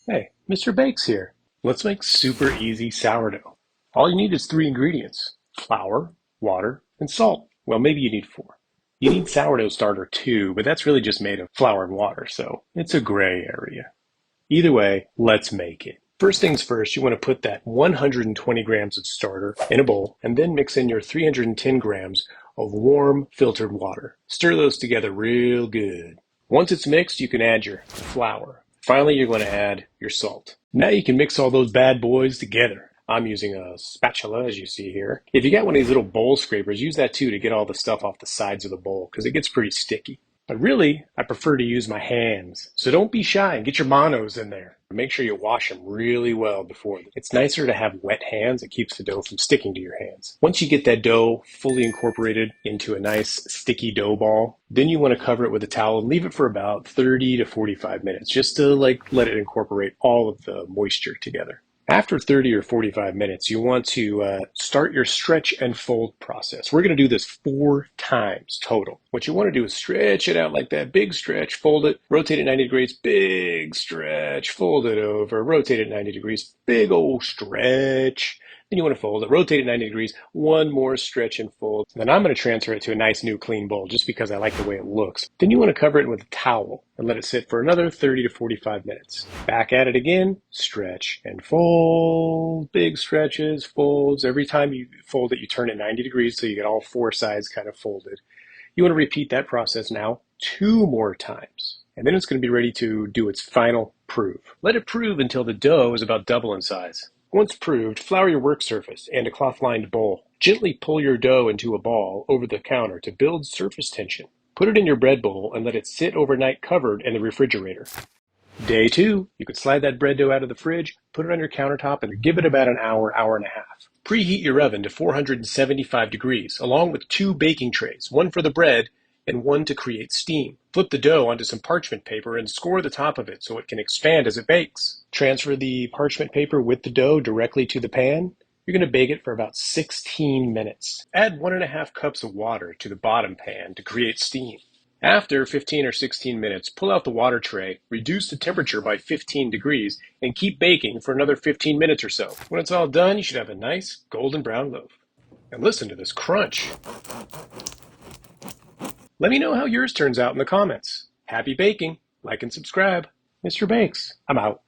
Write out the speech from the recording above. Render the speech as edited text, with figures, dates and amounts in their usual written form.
Hey, Mr. Bakes here. Let's make super easy sourdough. All you need is three ingredients: flour, water, and salt. Well, maybe you need four. You need sourdough starter too, but that's really just made of flour and water, so it's a gray area. Either way, let's make it. First things first, you want to put that 120 grams of starter in a bowl and then mix in your 310 grams of warm filtered water. Stir those together real good. Once it's mixed, you can add your flour. Finally, you're going to add your salt. Now you can mix all those bad boys together. I'm using a spatula, as you see here. If you got one of these little bowl scrapers, use that too to get all the stuff off the sides of the bowl because it gets pretty sticky. But really, I prefer to use my hands. So don't be shy and get your manos in there. Make sure you wash them really well before. It's nicer to have wet hands. It keeps the dough from sticking to your hands. Once you get that dough fully incorporated into a nice sticky dough ball, then you want to cover it with a towel and leave it for about 30 to 45 minutes just to let it incorporate all of the moisture together. After 30 or 45 minutes, you want to start your stretch and fold process. We're going to do this 4 times total. What you want to do is stretch it out like that, big stretch, fold it, rotate it 90 degrees, big stretch, fold it over, rotate it 90 degrees, big old stretch. Then you want to fold it, rotate it 90 degrees, one more stretch and fold. Then I'm going to transfer it to a nice new clean bowl just because I like the way it looks. Then you want to cover it with a towel and let it sit for another 30 to 45 minutes. Back at it again, stretch and fold, big stretches, folds. Every time you fold it, you turn it 90 degrees so you get all 4 sides kind of folded. You want to repeat that process now 2 more times. And then it's going to be ready to do its final prove. Let it prove until the dough is about double in size. Once proved, flour your work surface and a cloth-lined bowl. Gently pull your dough into a ball over the counter to build surface tension. Put it in your bread bowl and let it sit overnight covered in the refrigerator. Day 2, you could slide that bread dough out of the fridge, put it on your countertop, and give it about an hour, hour and a half. Preheat your oven to 475 degrees, along with 2 baking trays, one for the bread and one to create steam. Flip the dough onto some parchment paper and score the top of it so it can expand as it bakes. Transfer the parchment paper with the dough directly to the pan. You're going to bake it for about 16 minutes. Add 1.5 cups of water to the bottom pan to create steam. After 15 or 16 minutes, pull out the water tray, reduce the temperature by 15 degrees, and keep baking for another 15 minutes or so. When it's all done, you should have a nice golden brown loaf. And listen to this crunch. Let me know how yours turns out in the comments. Happy baking. Like and subscribe. Mr. Bakes, I'm out.